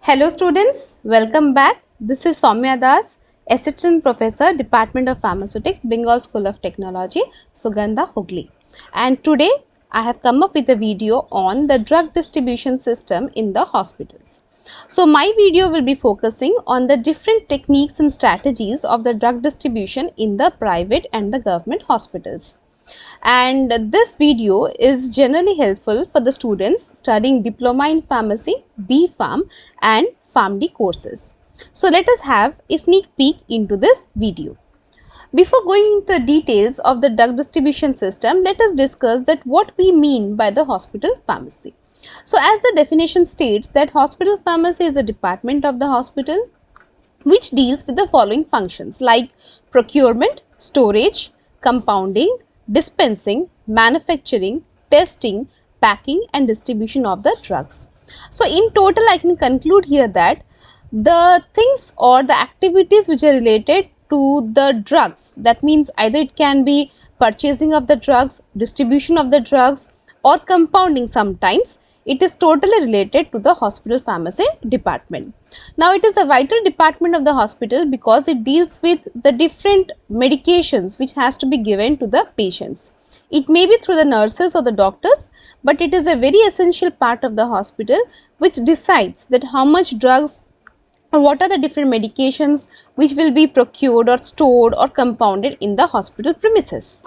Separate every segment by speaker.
Speaker 1: Hello students, welcome back. This is Soumya Das, Assistant Professor, Department of Pharmaceutics, Bengal School of Technology, Sugandha, Hooghly. And today I have come up with a video on the drug distribution system in the hospitals. So my video will be focusing on the different techniques and strategies of the drug distribution in the private and the government hospitals. And this video is generally helpful for the students studying Diploma in Pharmacy, B.Pharm and PharmD courses. So let us have a sneak peek into this video. Before going into the details of the drug distribution system, let us discuss that what we mean by the hospital pharmacy. So as the definition states that hospital pharmacy is a department of the hospital which deals with the following functions like procurement, storage, compounding, dispensing, manufacturing, testing, packing and distribution of the drugs. So in total I can conclude here that the things or the activities which are related to the drugs, that means either it can be purchasing of the drugs, distribution of the drugs or compounding sometimes, it is totally related to the hospital pharmacy department. Now it is a vital department of the hospital because it deals with the different medications which has to be given to the patients. It may be through the nurses or the doctors, but it is a very essential part of the hospital which decides that how much drugs or what are the different medications which will be procured or stored or compounded in the hospital premises.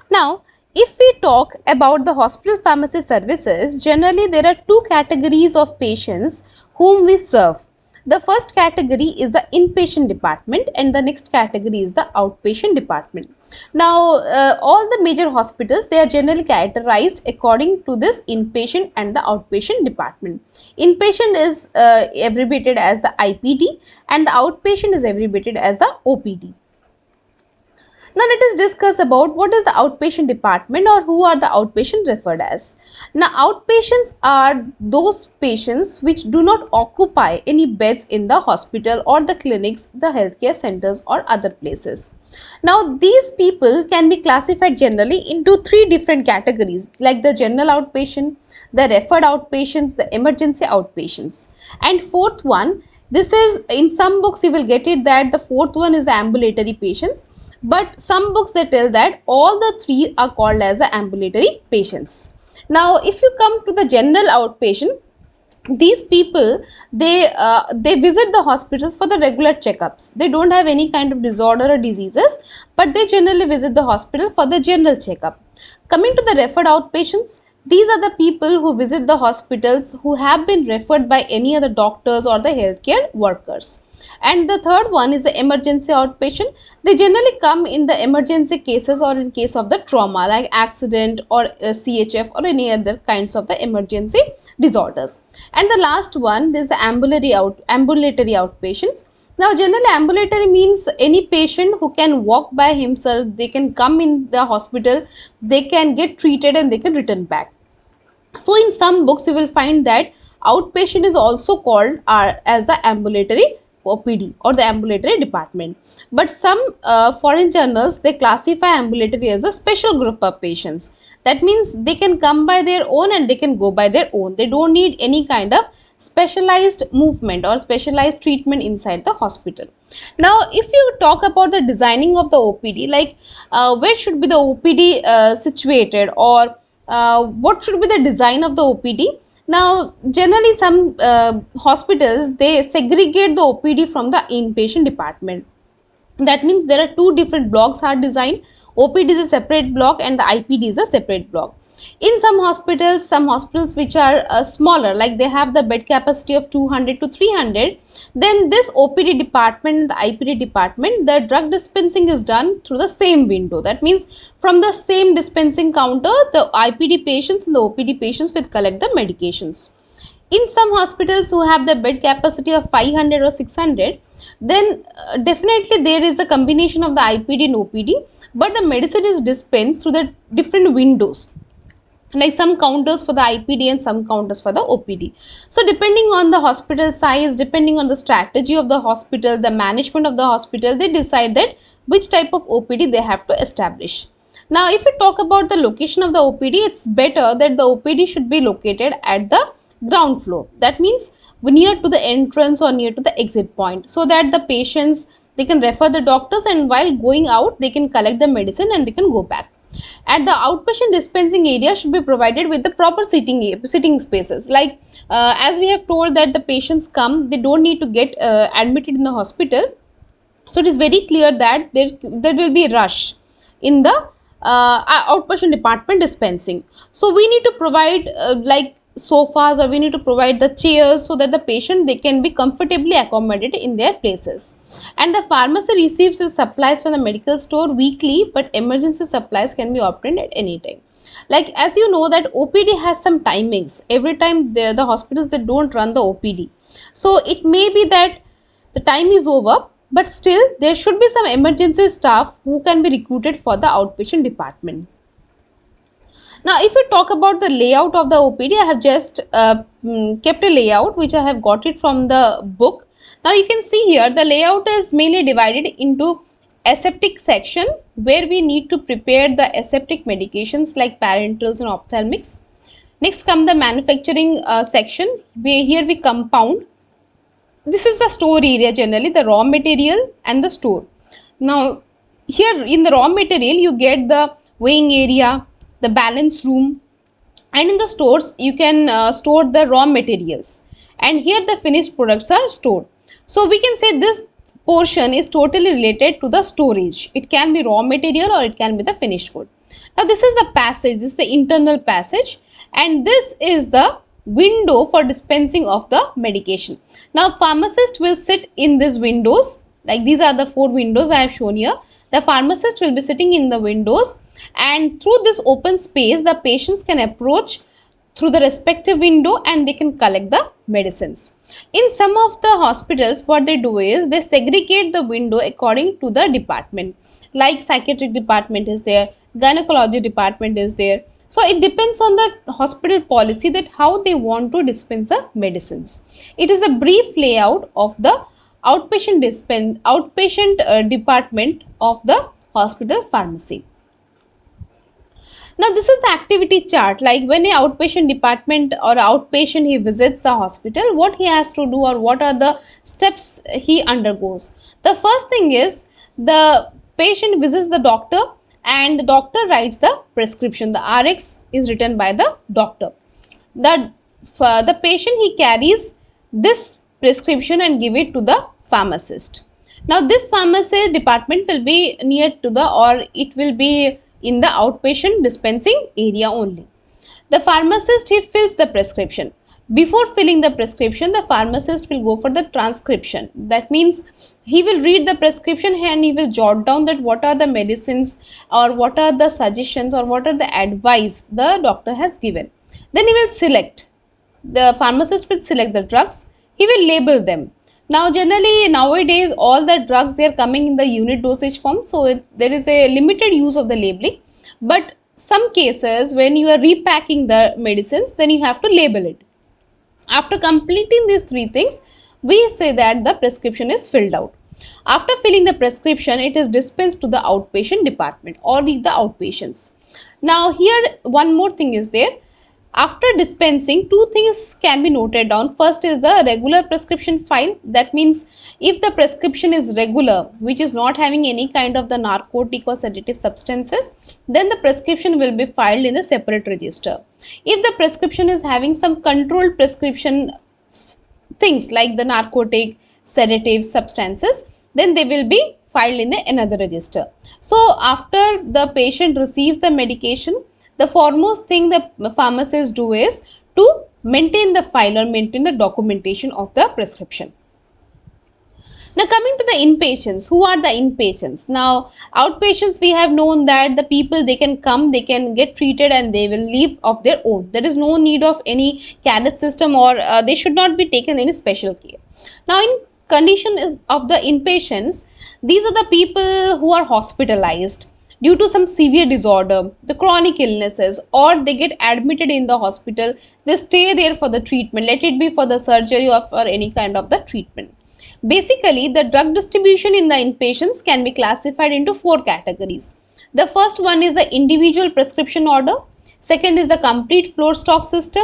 Speaker 1: Now if we talk about the hospital pharmacy services, generally there are two categories of patients whom we serve. The first category is the inpatient department and the next category is the outpatient department. Now all the major hospitals, they are generally categorized according to this inpatient and the outpatient department. Inpatient is abbreviated as the IPD and the outpatient is abbreviated as the OPD. Now let us discuss about what is the outpatient department or who are the outpatient referred as. Now outpatients are those patients which do not occupy any beds in the hospital or the clinics, the healthcare centers or other places. Now these people can be classified generally into three different categories like the general outpatient, the referred outpatients, the emergency outpatients. And fourth one, this is in some books you will get it that the fourth one is the ambulatory patients. But some books they tell that all the three are called as the ambulatory patients. Now if you come to the general outpatient, these people they visit the hospitals for the regular checkups. They don't have any kind of disorder or diseases, but they generally visit the hospital for the general checkup. Coming to the referred outpatients, these are the people who visit the hospitals who have been referred by any other doctors or the healthcare workers. And the third one is the emergency outpatient. They generally come in the emergency cases or in case of the trauma like accident or CHF or any other kinds of the emergency disorders. And the last one is the ambulatory outpatients. Now generally ambulatory means any patient who can walk by himself, they can come in the hospital, they can get treated and they can return back. So in some books you will find that outpatient is also called as the ambulatory OPD or the ambulatory department. But some foreign journals, they classify ambulatory as the special group of patients. That means they can come by their own and they can go by their own. They don't need any kind of specialized movement or specialized treatment inside the hospital. Now if you talk about the designing of the OPD, like where should be the OPD situated or what should be the design of the OPD? Now generally some hospitals, they segregate the OPD from the inpatient department. That means there are two different blocks are designed. OPD is a separate block and the IPD is a separate block. In some hospitals which are smaller, like they have the bed capacity of 200 to 300, then this OPD department, the IPD department, the drug dispensing is done through the same window. That means from the same dispensing counter, the IPD patients and the OPD patients will collect the medications. In some hospitals who have the bed capacity of 500 or 600, then definitely there is a combination of the IPD and OPD, but the medicine is dispensed through the different windows, like some counters for the IPD and some counters for the OPD. So depending on the hospital size, depending on the strategy of the hospital, the management of the hospital, they decide that which type of OPD they have to establish. Now if you talk about the location of the OPD, it's better that the OPD should be located at the ground floor. That means near to the entrance or near to the exit point, so that the patients, they can refer the doctors, and while going out they can collect the medicine and they can go back. At the outpatient dispensing area should be provided with the proper sitting spaces, like as we have told that the patients come, they don't need to get admitted in the hospital, so it is very clear that there will be a rush in the outpatient department dispensing. So we need to provide like sofas, or we need to provide the chairs, so that the patient, they can be comfortably accommodated in their places. And the pharmacy receives the supplies from the medical store weekly, but emergency supplies can be obtained at any time. Like, as you know that OPD has some timings. Every time the hospitals, they don't run the OPD, so it may be that the time is over, but still there should be some emergency staff who can be recruited for the outpatient department. Now, if we talk about the layout of the OPD, I have just kept a layout which I have got it from the book. Now, you can see here the layout is mainly divided into aseptic section, where we need to prepare the aseptic medications like parenterals and ophthalmics. Next come the manufacturing section, where here we compound. This is the store area, generally the raw material and the store. Now, here in the raw material you get the weighing area, the balance room, and in the stores you can store the raw materials, and here the finished products are stored. So we can say this portion is totally related to the storage. It can be raw material or it can be the finished good. Now, this is the passage, this is the internal passage, and this is the window for dispensing of the medication. Now, pharmacist will sit in these windows, like these are the 4 windows I have shown here. The pharmacist will be sitting in the windows, and through this open space the patients can approach through the respective window and they can collect the medicines. In some of the hospitals, what they do is they segregate the window according to the department, like psychiatric department is there, gynecology department is there. So it depends on the hospital policy that how they want to dispense the medicines. It is a brief layout of the outpatient department of the hospital pharmacy. Now, this is the activity chart, like when a outpatient department or outpatient he visits the hospital, what he has to do or what are the steps he undergoes. The first thing is the patient visits the doctor and the doctor writes the prescription. The RX is written by the doctor. The patient, he carries this prescription and give it to the pharmacist. Now, this pharmacy department will be near to the, or it will be in the outpatient dispensing area only. The pharmacist, he fills the prescription. Before filling the prescription, the pharmacist will go for the transcription. That means he will read the prescription and he will jot down that what are the medicines or what are the suggestions or what are the advice the doctor has given. Then he will select. The pharmacist will select the drugs. He will label them. Now, generally nowadays all the drugs, they are coming in the unit dosage form, so there is a limited use of the labeling, but some cases when you are repacking the medicines, then you have to label it. After completing these 3 things, we say that the prescription is filled out. After filling the prescription, it is dispensed to the outpatient department or the outpatients. Now, here one more thing is there. After dispensing, 2 things can be noted down. First is the regular prescription file. That means if the prescription is regular, which is not having any kind of the narcotic or sedative substances, then the prescription will be filed in a separate register. If the prescription is having some controlled prescription things like the narcotic, sedative substances, then they will be filed in another register. So after the patient receives the medication, the foremost thing the pharmacists do is to maintain the file or maintain the documentation of the prescription. Now, coming to the inpatients, who are the inpatients? Now, outpatients, we have known that the people, they can come, they can get treated and they will leave of their own. There is no need of any carriage system or they should not be taken any special care. Now, in condition of the inpatients, these are the people who are hospitalized due to some severe disorder, the chronic illnesses, or they get admitted in the hospital, they stay there for the treatment, let it be for the surgery or for any kind of the treatment. Basically, the drug distribution in the inpatients can be classified into 4 categories. The first one is the individual prescription order, second is the complete floor stock system,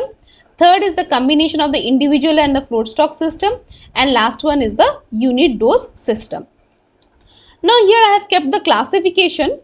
Speaker 1: Third is the combination of the individual and the float stock system, and last one is the unit dose system. Now here I have kept the classification,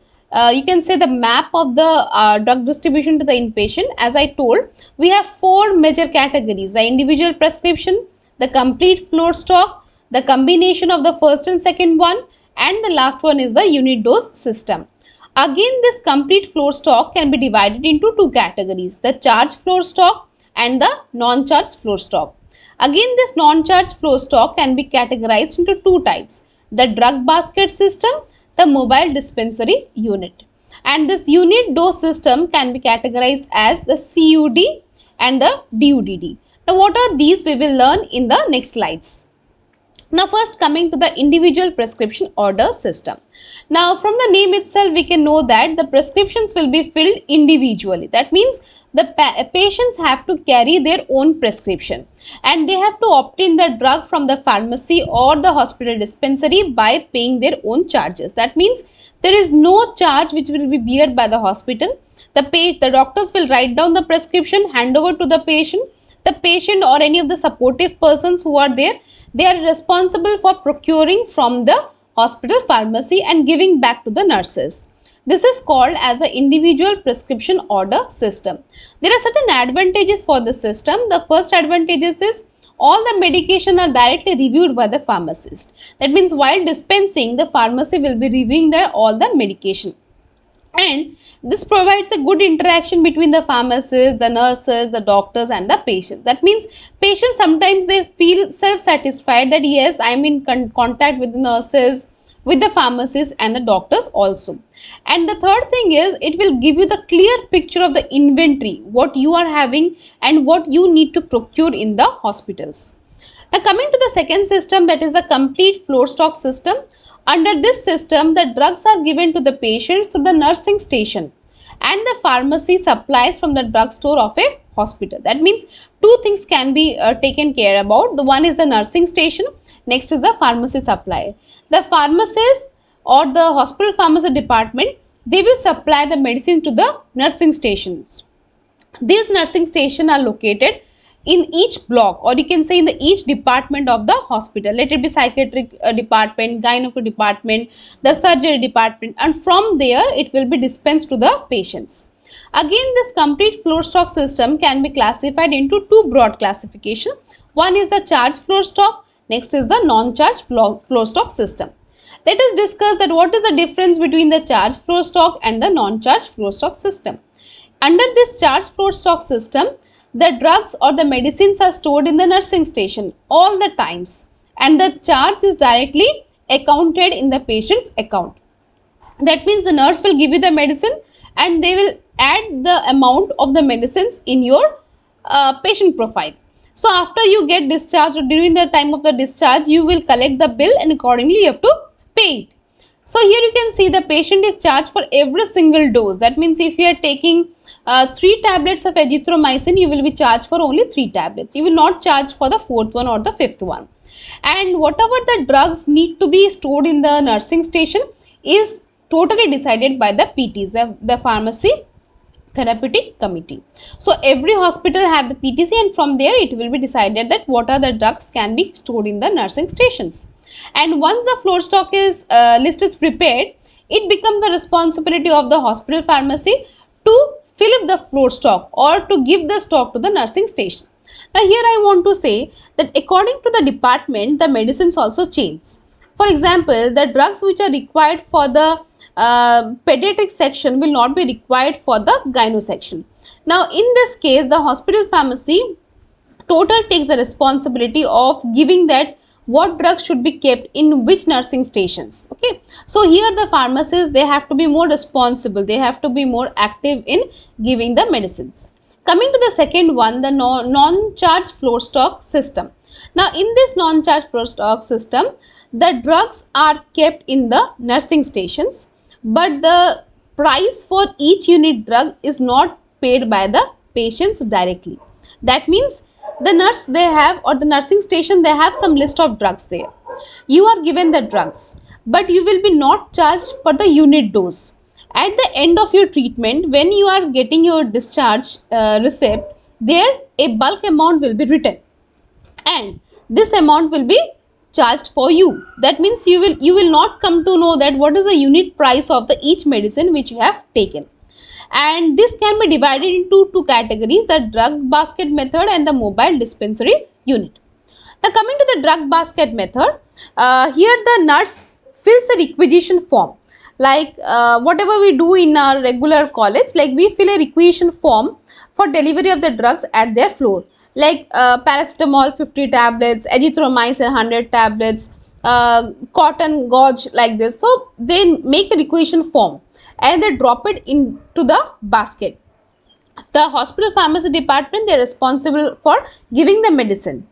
Speaker 1: you can say the map of the drug distribution to the inpatient. As I told, we have four major categories: the individual prescription, the complete float stock, the combination of the first and second one, and the last one is the unit dose system. Again, this complete float stock can be divided into two categories: the charged float stock and the non-charged float stock. Again, this non-charged float stock can be categorized into two types: the drug basket system, the mobile dispensary unit. And this unit dose system can be categorized as the CUD and the DUDD. Now, what are these? We will learn in the next slides. Now, first coming to the individual prescription order system. Now, from the name itself, we can know that the prescriptions will be filled individually. That means the patients have to carry their own prescription, and they have to obtain the drug from the pharmacy or the hospital dispensary by paying their own charges. That means there is no charge which will be borne by the hospital. The doctors will write down the prescription, hand over to the patient. The patient or any of the supportive persons who are there, they are responsible for procuring from the hospital pharmacy and giving back to the nurses. This is called as the individual prescription order system. There are certain advantages for the system. The first advantage is all the medication are directly reviewed by the pharmacist. That means while dispensing, the pharmacy will be reviewing all the medication. And this provides a good interaction between the pharmacists, the nurses, the doctors and the patient. That means patients sometimes they feel self-satisfied that yes, I am in contact with the nurses, with the pharmacists and the doctors also. And the third thing is, it will give you the clear picture of the inventory, what you are having and what you need to procure in the hospitals. Now coming to the second system, that is the complete float stock system. Under this system, the drugs are given to the patients through the nursing station, and the pharmacy supplies from the drugstore of a hospital. That means two things can be taken care about. The one is the nursing station, next is the pharmacy supply. The pharmacist or the hospital pharmacy department, they will supply the medicine to the nursing stations. These nursing stations are located in each block, or you can say in each department of the hospital. Let it be psychiatric department, gynecology department, the surgery department, and from there it will be dispensed to the patients. Again, this complete float stock system can be classified into two broad classification. One is the charged float stock, next is the non-charged float stock system. Let us discuss that what is the difference between the charged float stock and the non-charged float stock system. Under this charged float stock system, the drugs or the medicines are stored in the nursing station all the times, and the charge is directly accounted in the patient's account. That means the nurse will give you the medicine and they will add the amount of the medicines in your patient profile. So after you get discharged or during the time of the discharge, you will collect the bill and accordingly you have to pay it. So here you can see the patient is charged for every single dose. That means if you are taking 3 tablets of azithromycin, you will be charged for only 3 tablets. You will not charge for the 4th one or the 5th one. And whatever the drugs need to be stored in the nursing station is totally decided by the PTs, the pharmacy therapeutic committee. So every hospital have the PTC, and from there it will be decided that what are the drugs can be stored in the nursing stations. And once the float stock list is prepared, it becomes the responsibility of the hospital pharmacy to fill up the float stock or to give the stock to the nursing station. Now here I want to say that according to the department, the medicines also change. For example, the drugs which are required for the pediatric section will not be required for the gyno section. Now in this case, the hospital pharmacy total takes the responsibility of giving that what drugs should be kept in which nursing stations. Okay, so here the pharmacists, they have to be more responsible, they have to be more active in giving the medicines. Coming to the second one, the non-charged float stock system. Now in this non-charged float stock system, the drugs are kept in the nursing stations, but the price for each unit drug is not paid by the patients directly. That means the nurse they have, or the nursing station, they have some list of drugs there. You are given the drugs, but you will be not charged for the unit dose. At the end of your treatment, when you are getting your discharge receipt, there a bulk amount will be written, and this amount will be charged for you. That means you will not come to know that what is the unit price of the each medicine which you have taken. And this can be divided into two categories, the drug basket method and the mobile dispensary unit. Now coming to the drug basket method, here the nurse fills a requisition form, like whatever we do in our regular college, like we fill a requisition form for delivery of the drugs at their floor, like paracetamol 50 tablets, azithromycin 100 tablets, cotton gauze, like this. So they make a requisition form and they drop it into the basket. The hospital pharmacy department, they are responsible for giving the medicine,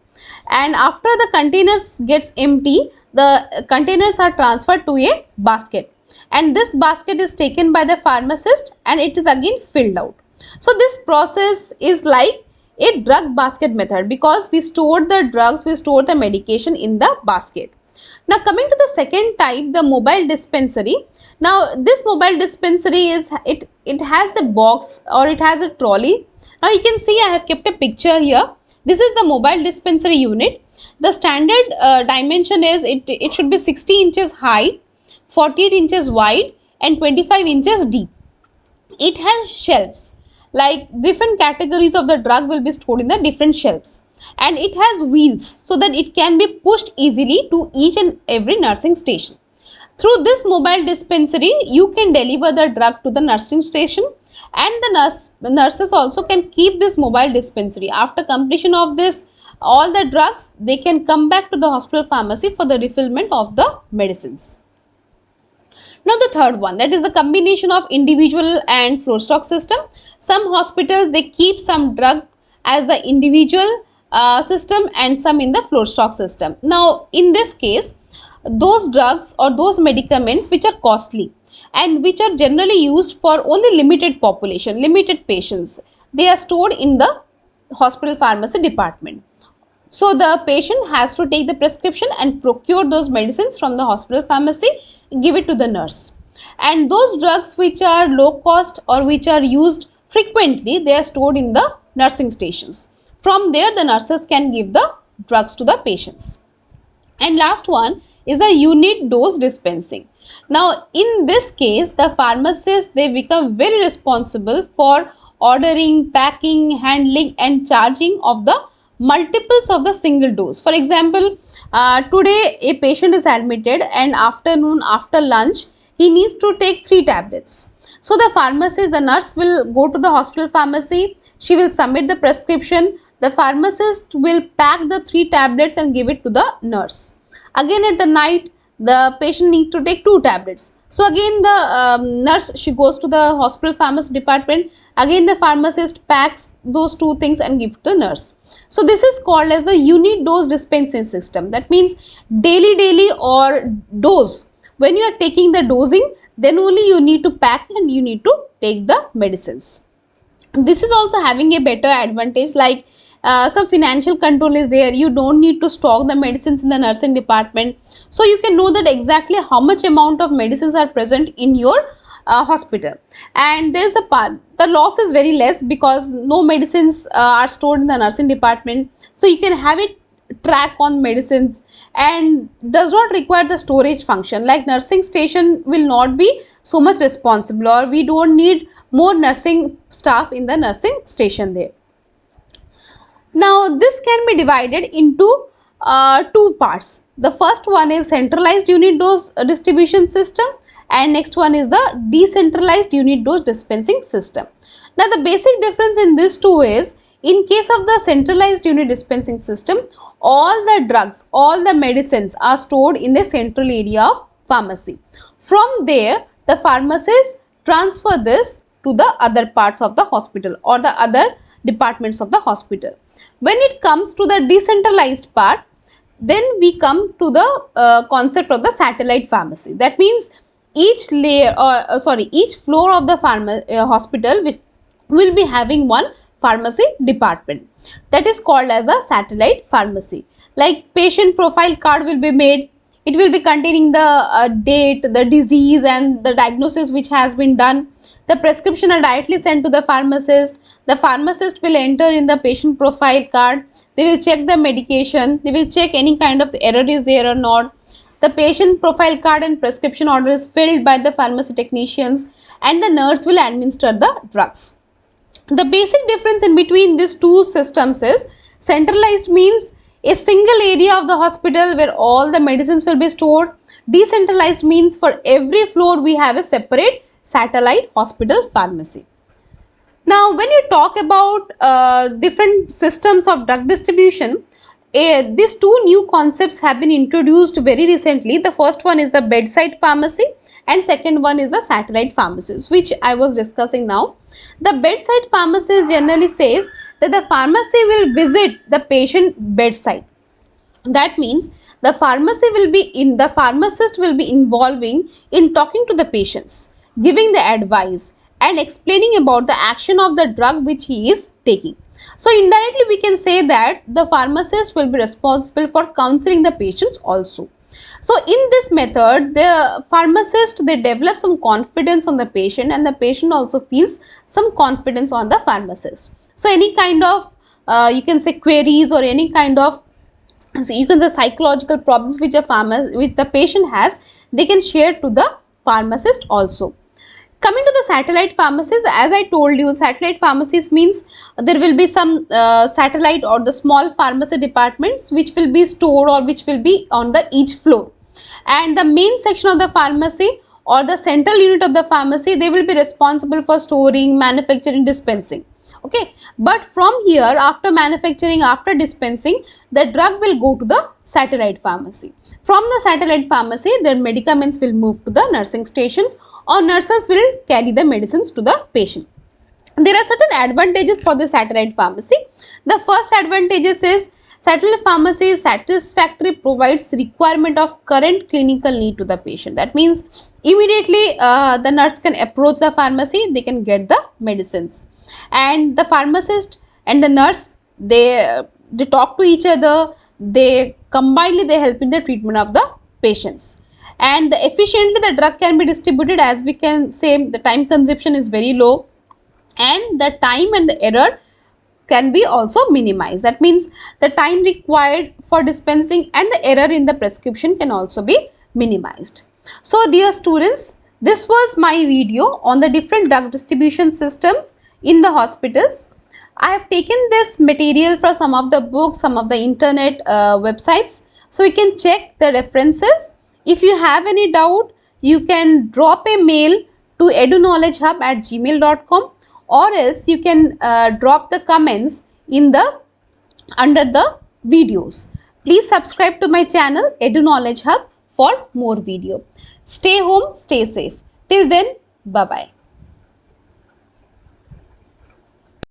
Speaker 1: and after the containers gets empty, the containers are transferred to a basket, and this basket is taken by the pharmacist and it is again filled out. So this process is like a drug basket method, because we store the drugs, we store the medication in the basket. Now coming to the second type, the mobile dispensary. Now this mobile dispensary is, it has the box or it has a trolley. Now you can see I have kept a picture here. This is the mobile dispensary unit. The standard dimension is, it should be 60 inches high, 48 inches wide and 25 inches deep. It has shelves, like different categories of the drug will be stored in the different shelves, and it has wheels so that it can be pushed easily to each and every nursing station. Through this mobile dispensary, you can deliver the drug to the nursing station, and the nurses also can keep this mobile dispensary. After completion of this, all the drugs, they can come back to the hospital pharmacy for the refillment of the medicines. Now the third one, that is the combination of individual and floor stock system. Some hospitals, they keep some drug as the individual system and some in the floor stock system. Now in this case, those drugs or those medicaments which are costly and which are generally used for only limited population, limited patients, they are stored in the hospital pharmacy department. So the patient has to take the prescription and procure those medicines from the hospital pharmacy, give it to the nurse. And those drugs which are low cost or which are used frequently, they are stored in the nursing stations. From there, the nurses can give the drugs to the patients. And last one is the unit dose dispensing. Now in this case, the pharmacists, they become very responsible for ordering, packing, handling and charging of the multiples of the single dose. For example, today a patient is admitted and afternoon after lunch he needs to take 3 tablets. So the pharmacist, the nurse will go to the hospital pharmacy, she will submit the prescription, the pharmacist will pack the 3 tablets and give it to the nurse. Again at the night, the patient needs to take 2 tablets. So again the nurse, she goes to the hospital pharmacy department, again the pharmacist packs those 2 things and gives to the nurse. So this is called as the unit dose dispensing system. That means daily or dose. When you are taking the dosing, then only you need to pack and you need to take the medicines. This is also having a better advantage, like some financial control is there. You don't need to stock the medicines in the nursing department. So you can know that exactly how much amount of medicines are present in your hospital. And there's a part, the loss is very less because no medicines are stored in the nursing department. So you can have it track on medicines and does not require the storage function. Like nursing station will not be so much responsible, or we don't need more nursing staff in the nursing station there. Now this can be divided into 2 parts. The first one is centralized unit dose distribution system, and next one is the decentralized unit dose dispensing system. Now the basic difference in these two is, in case of the centralized unit dispensing system, all the drugs, all the medicines are stored in the central area of pharmacy. From there, the pharmacists transfer this to the other parts of the hospital or the other departments of the hospital. When it comes to the decentralized part, then we come to the concept of the satellite pharmacy. That means each layer each floor of the hospital will be having one pharmacy department. That is called as the satellite pharmacy. Like patient profile card will be made. It will be containing the date, the disease and the diagnosis which has been done. The prescription are directly sent to the pharmacist. The pharmacist will enter in the patient profile card. They will check the medication. They will check any kind of error is there or not. The patient profile card and prescription order is filled by the pharmacy technicians, and the nurse will administer the drugs. The basic difference in between these two systems is centralized means a single area of the hospital where all the medicines will be stored. Decentralized means for every floor we have a separate satellite hospital pharmacy. Now, when you talk about different systems of drug distribution, these two new concepts have been introduced very recently. The first one is the bedside pharmacy and second one is the satellite pharmacies, which I was discussing now. The bedside pharmacist generally says that the pharmacy will visit the patient bedside. That means the pharmacist will be involving in talking to the patients, giving the advice and explaining about the action of the drug which he is taking. So indirectly we can say that the pharmacist will be responsible for counseling the patients also. So in this method, the pharmacist, they develop some confidence on the patient and the patient also feels some confidence on the pharmacist. So any kind of you can say queries or any kind of psychological problems which the patient has, they can share to the pharmacist also. Coming to the satellite pharmacies, as I told you, satellite pharmacies means there will be some satellite or the small pharmacy departments which will be stored or which will be on the each floor, and the main section of the pharmacy or the central unit of the pharmacy, they will be responsible for storing, manufacturing, dispensing. Okay, but from here, after manufacturing, after dispensing, the drug will go to the satellite pharmacy. From the satellite pharmacy, the medicaments will move to the nursing stations or nurses will carry the medicines to the patient. There are certain advantages for the satellite pharmacy. The first advantages is satellite pharmacy is satisfactory, provides requirement of current clinical need to the patient. That means immediately the nurse can approach the pharmacy, they can get the medicines, and the pharmacist and the nurse, they talk to each other, they combinedly they help in the treatment of the patients, and efficiently the drug can be distributed. As we can say, the time consumption is very low and the time and the error can be also minimized. That means the time required for dispensing and the error in the prescription can also be minimized. So dear students, this was my video on the different drug distribution systems in the hospitals. I have taken this material from some of the books, some of the internet websites, so you can check the references. If you have any doubt, you can drop a mail to eduknowledgehub@gmail.com, or else you can drop the comments in the under the videos. Please subscribe to my channel Edu Knowledge Hub for more video. Stay home, stay safe. Till then, bye bye.